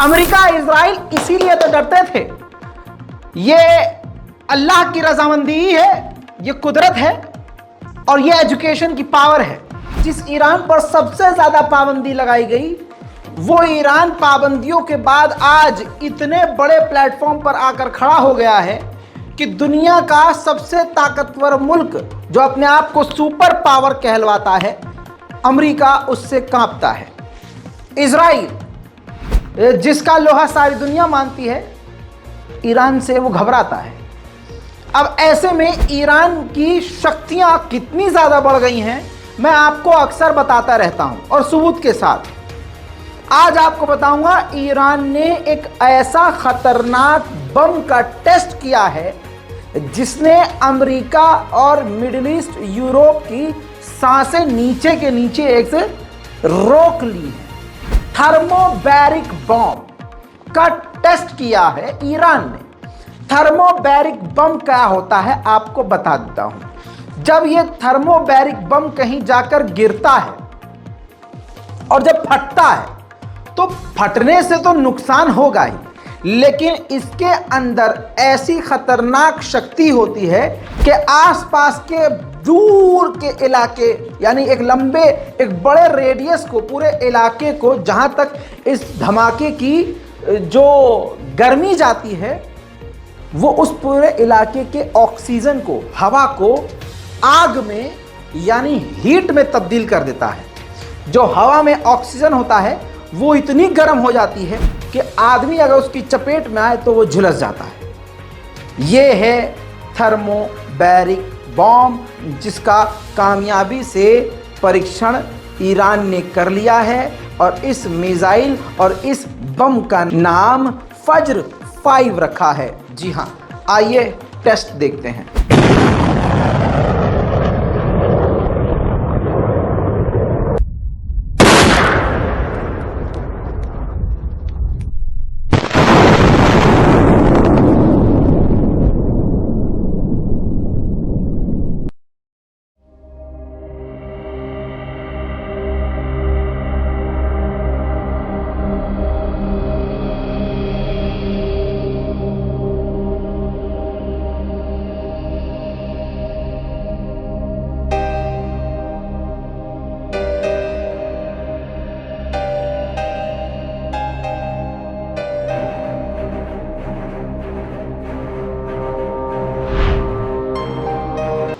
America Israel इसीलिए तो डरते थे। ये अल्लाह की रजामंदी ही है, ये कुदरत है और ये एजुकेशन की पावर है। जिस ईरान पर सबसे ज्यादा पाबंदी लगाई गई, वो ईरान पाबंदियों के बाद आज इतने बड़े प्लेटफॉर्म पर आकर खड़ा हो गया है कि दुनिया का सबसे ताकतवर मुल्क जो अपने आप को सुपर पावर कहलवाता है, अमेरिका, उससे कांपता है। इजराइल जिसका लोहा सारी दुनिया मानती है, ईरान से वो घबराता है। अब ऐसे में ईरान की शक्तियां कितनी ज्यादा बढ़ गई हैं, मैं आपको अक्सर बताता रहता हूं और सबूत के साथ। आज आपको बताऊंगा, ईरान ने एक ऐसा खतरनाक बम का टेस्ट किया है जिसने अमेरिका और मिडिल ईस्ट, यूरोप की सांसें नीचे के नीचे एक से रोक ली है। थर्मोबैरिक बम का टेस्ट किया है ईरान ने। थर्मोबैरिक बम क्या होता है आपको बता देता हूं। जब यह थर्मोबैरिक बम कहीं जाकर गिरता है और जब फटता है, तो फटने से तो नुकसान होगा ही, लेकिन इसके अंदर ऐसी खतरनाक शक्ति होती है कि आसपास के दूर के इलाके, यानी एक बड़े रेडियस को, पूरे इलाके को, जहां तक इस धमाके की जो गर्मी जाती है, वो उस पूरे इलाके के ऑक्सीजन को, हवा को आग में यानी हीट में तब्दील कर देता है। जो हवा में ऑक्सीजन होता है वो इतनी गर्म हो जाती है कि आदमी अगर उसकी चपेट में आए तो वो झुलस जाता है। ये है थर्मोबैरिक बम, जिसका कामयाबी से परीक्षण ईरान ने कर लिया है और इस मिसाइल और इस बम का नाम फज्र 5 रखा है। जी हां, आइए टेस्ट देखते हैं।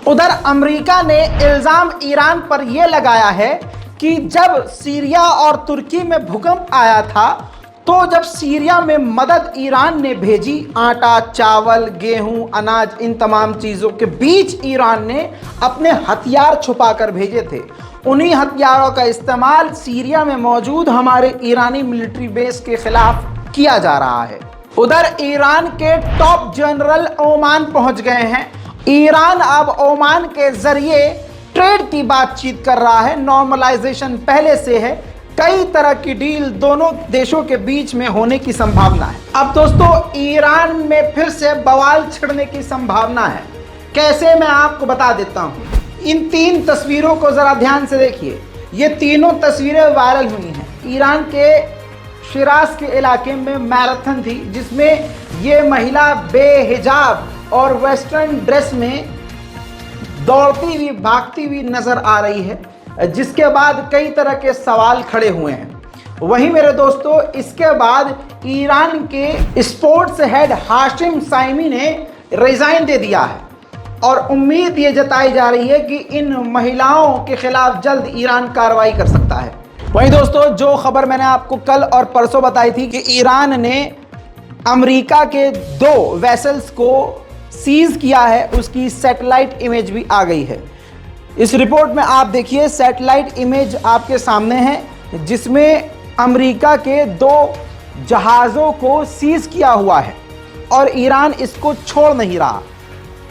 उधर अमेरिका ने इल्जाम ईरान पर यह लगाया है कि जब सीरिया और तुर्की में भूकंप आया था, तो जब सीरिया में मदद ईरान ने भेजी, आटा, चावल, गेहूं, अनाज, इन तमाम चीज़ों के बीच ईरान ने अपने हथियार छुपाकर भेजे थे। उन्हीं हथियारों का इस्तेमाल सीरिया में मौजूद हमारे ईरानी मिलिट्री बेस के खिलाफ किया जा रहा है। उधर ईरान के टॉप जनरल ओमान पहुंच गए हैं। ईरान अब ओमान के जरिए ट्रेड की बातचीत कर रहा है। नॉर्मलाइजेशन पहले से है, कई तरह की डील दोनों देशों के बीच में होने की संभावना है। अब दोस्तों, ईरान में फिर से बवाल छिड़ने की संभावना है। कैसे, मैं आपको बता देता हूं। इन 3 तस्वीरों को जरा ध्यान से देखिए। ये तीनों तस्वीरें वायरल हुई हैं। ईरान के शिराज के इलाके में मैराथन थी, जिसमें ये महिला बेहिजाब और वेस्टर्न ड्रेस में दौड़ती हुई, भागती हुई नजर आ रही है, जिसके बाद कई तरह के सवाल खड़े हुए हैं। वहीं मेरे दोस्तों, इसके बाद ईरान के स्पोर्ट्स हेड हाशिम साइमी ने रिजाइन दे दिया है और उम्मीद ये जताई जा रही है कि इन महिलाओं के खिलाफ जल्द ईरान कार्रवाई कर सकता है। वहीं दोस्तों, जो खबर मैंने आपको कल और परसों बताई थी कि ईरान ने अमेरिका के 2 वेसल्स को सीज किया है, उसकी सैटेलाइट इमेज भी आ गई है। इस रिपोर्ट में आप देखिए, सैटेलाइट इमेज आपके सामने है, जिसमें अमेरिका के 2 जहाज़ों को सीज किया हुआ है और ईरान इसको छोड़ नहीं रहा।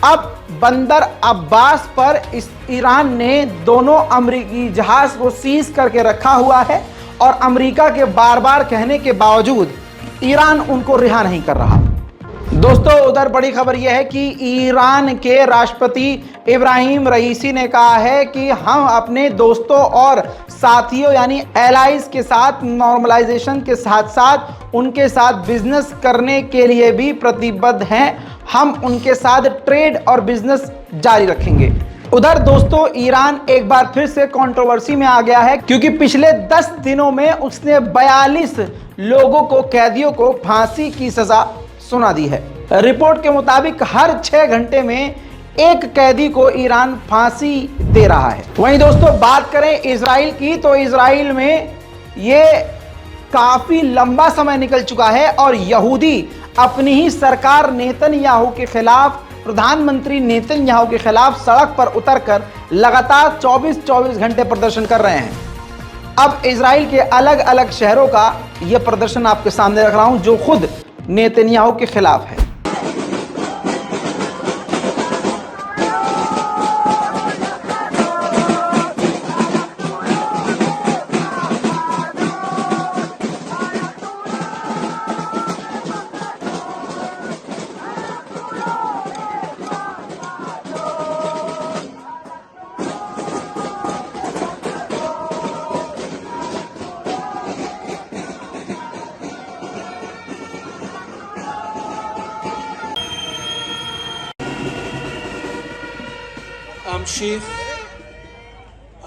अब बंदर अब्बास पर इस ईरान ने दोनों अमेरिकी जहाज़ को सीज करके रखा हुआ है और अमेरिका के बार बार कहने के बावजूद ईरान उनको रिहा नहीं कर रहा। दोस्तों उधर बड़ी खबर यह है कि ईरान के राष्ट्रपति इब्राहिम रईसी ने कहा है कि हम अपने दोस्तों और साथियों यानी एलाइज के साथ नॉर्मलाइजेशन के साथ साथ उनके साथ बिजनेस करने के लिए भी प्रतिबद्ध हैं। हम उनके साथ ट्रेड और बिजनेस जारी रखेंगे। उधर दोस्तों ईरान एक बार फिर से कंट्रोवर्सी में आ गया है क्योंकि पिछले 10 दिनों में उसने 42 लोगों को, कैदियों को फांसी की सजा सुना दी है। रिपोर्ट के मुताबिक हर 6 घंटे में एक कैदी को ईरान फांसी दे रहा है। वहीं दोस्तों बात करें इजराइल की तो इजराइल में ये काफी लंबा समय निकल चुका है और यहूदी अपनी ही सरकार नेतन्याहू के खिलाफ, प्रधानमंत्री नेतन्याहू के खिलाफ सड़क पर उतरकर लगातार 24 घंटे प्रदर्शन कर रहे हैं। अब इजराइल के अलग अलग शहरों का यह प्रदर्शन आपके सामने रख रहा हूं जो खुद नेतन्याहू के खिलाफ है।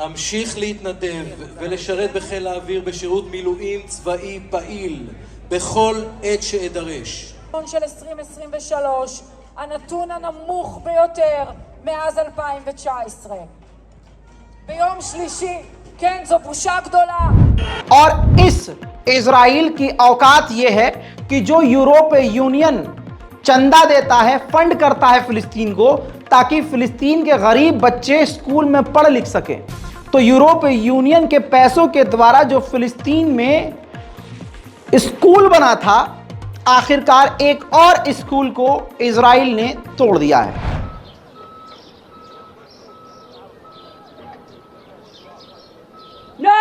אמשיך להתנדב ולשרת בחיל האוויר בשירות מילואים צבאי פעיל בכל עת שאדרש. של 2023, הנתון הנמוך ביותר מאז 2019. ביום שלישי, כן, זו בושה גדולה. और इस इजराइल की औकात यह है कि जो यूरोपीय यूनियन चंदा देता है, फंड करता है फिलिस्तीन को ताकि फिलिस्तीन के गरीब बच्चे स्कूल में पढ़ लिख सकें, तो यूरोपीय यूनियन के पैसों के द्वारा जो फिलिस्तीन में स्कूल बना था, आखिरकार एक और स्कूल को इजराइल ने तोड़ दिया है। No!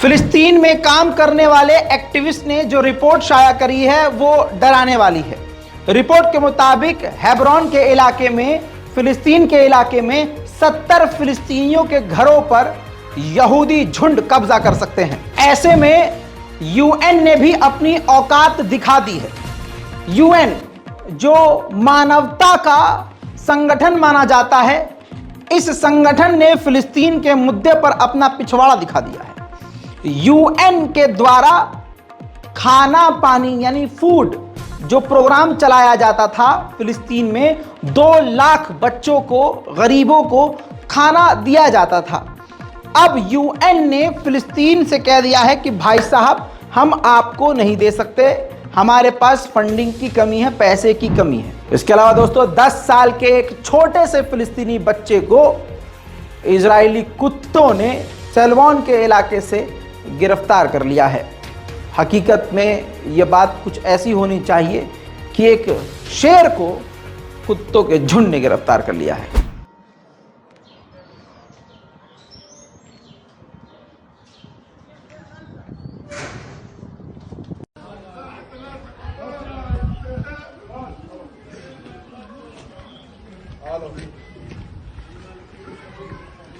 फिलिस्तीन में काम करने वाले एक्टिविस्ट ने जो रिपोर्ट शाया करी है वो डराने वाली है। रिपोर्ट के मुताबिक हेब्रोन के इलाके में, फिलिस्तीन के इलाके में 70 फिलिस्तीनियों के घरों पर यहूदी झुंड कब्जा कर सकते हैं। ऐसे में यूएन ने भी अपनी औकात दिखा दी है। यूएन जो मानवता का संगठन माना जाता है, इस संगठन ने फिलिस्तीन के मुद्दे पर अपना पिछवाड़ा दिखा दिया है। यूएन के द्वारा खाना पानी यानी फूड जो प्रोग्राम चलाया जाता था फिलिस्तीन में, 2 लाख बच्चों को, गरीबों को खाना दिया जाता था। अब यूएन ने फिलिस्तीन से कह दिया है कि भाई साहब हम आपको नहीं दे सकते, हमारे पास फंडिंग की कमी है, पैसे की कमी है। इसके अलावा दोस्तों 10 साल के एक छोटे से फिलिस्तीनी बच्चे को इजरायली कुत्तों ने सेलवान के इलाके से गिरफ्तार कर लिया है। हकीकत में यह बात कुछ ऐसी होनी चाहिए कि एक शेर को कुत्तों के झुंड ने गिरफ्तार कर लिया है।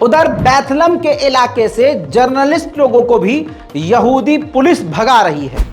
उधर बैथलम के इलाके से जर्नलिस्ट लोगों को भी यहूदी पुलिस भगा रही है।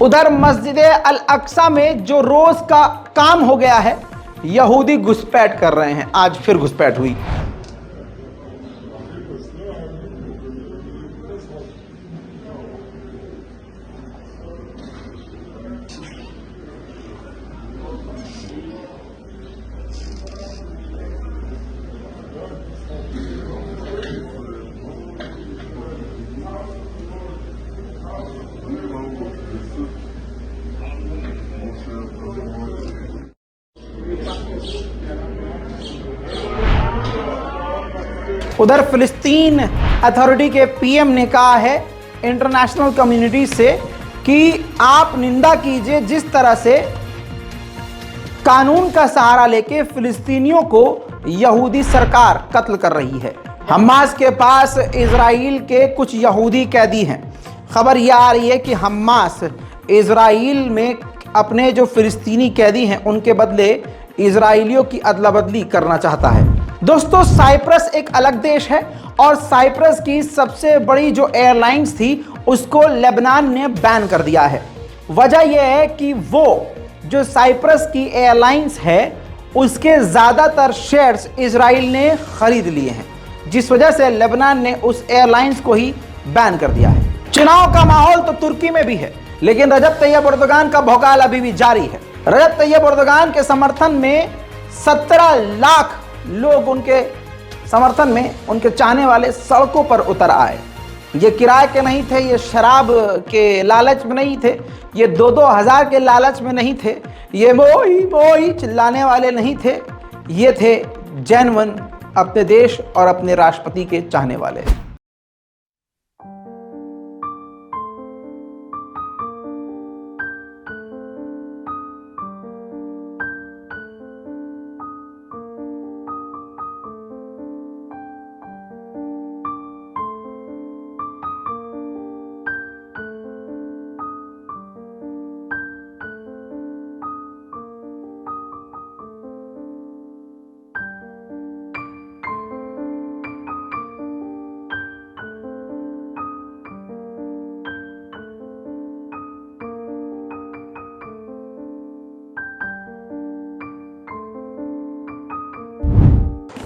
उधर मस्जिद अल अक्सा में जो रोज का काम हो गया है, यहूदी घुसपैठ कर रहे हैं। आज फिर घुसपैठ हुई। उधर फिलिस्तीन अथॉरिटी के पीएम ने कहा है इंटरनेशनल कम्युनिटी से कि आप निंदा कीजिए जिस तरह से कानून का सहारा लेके फिलिस्तीनियों को यहूदी सरकार कत्ल कर रही है। हमास के पास इजराइल के कुछ यहूदी कैदी हैं। खबर यह आ रही है कि हमास इजराइल में अपने जो फिलिस्तीनी कैदी हैं उनके बदले इजराइलियों की अदला बदली करना चाहता है। दोस्तों, साइप्रस एक अलग देश है और साइप्रस की सबसे बड़ी जो एयरलाइंस थी उसको लेबनान ने बैन कर दिया है। वजह यह है कि वो जो साइप्रस की एयरलाइंस है उसके ज़्यादातर शेयर्स इजराइल ने खरीद लिए हैं, जिस वजह से लेबनान ने उस एयरलाइंस को ही बैन कर दिया है। चुनाव का माहौल तो तुर्की में भी है, लेकिन रजब तैयब एर्दोगान का भौकाल अभी भी जारी है। रजब तैयब एर्दोगान के समर्थन में 17 लाख लोग उनके समर्थन में, उनके चाहने वाले सड़कों पर उतर आए। ये किराए के नहीं थे, ये शराब के लालच में नहीं थे, ये 2-2 हज़ार के लालच में नहीं थे, ये मोही मोही चिल्लाने वाले नहीं थे। ये थे जेन्युइन अपने देश और अपने राष्ट्रपति के चाहने वाले।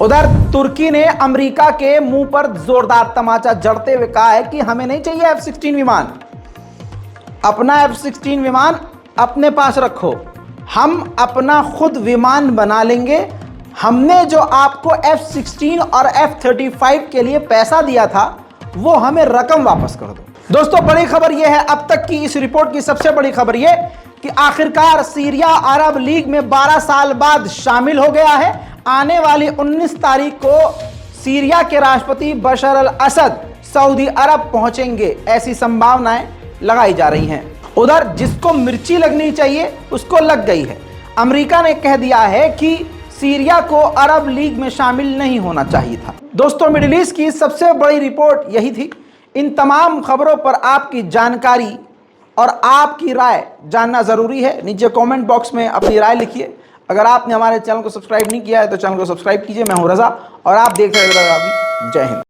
उधर तुर्की ने अमेरिका के मुंह पर जोरदार तमाचा जड़ते हुए कहा है कि हमें नहीं चाहिए F-16 विमान, अपना F-16 विमान अपने पास रखो, हम अपना खुद विमान बना लेंगे। हमने जो आपको F-16 और F-35 के लिए पैसा दिया था वो हमें रकम वापस कर दो। दोस्तों, बड़ी खबर यह है, अब तक की इस रिपोर्ट की सबसे बड़ी खबर यह कि आखिरकार सीरिया अरब लीग में 12 साल बाद शामिल हो गया है। आने वाली 19 तारीख को सीरिया के राष्ट्रपति बशर अल असद सऊदी अरब पहुंचेंगे, ऐसी संभावनाएं लगाई जा रही हैं। उधर जिसको मिर्ची लगनी चाहिए उसको लग गई है। अमेरिका ने कह दिया है कि सीरिया को अरब लीग में शामिल नहीं होना चाहिए था। दोस्तों, मिडिल ईस्ट की सबसे बड़ी रिपोर्ट यही थी। इन तमाम खबरों पर आपकी जानकारी और आपकी राय जानना ज़रूरी है। नीचे कमेंट बॉक्स में अपनी राय लिखिए। अगर आपने हमारे चैनल को सब्सक्राइब नहीं किया है तो चैनल को सब्सक्राइब कीजिए। मैं हूं रज़ा और आप देख रहे हैं रज़ा। जय हिंद।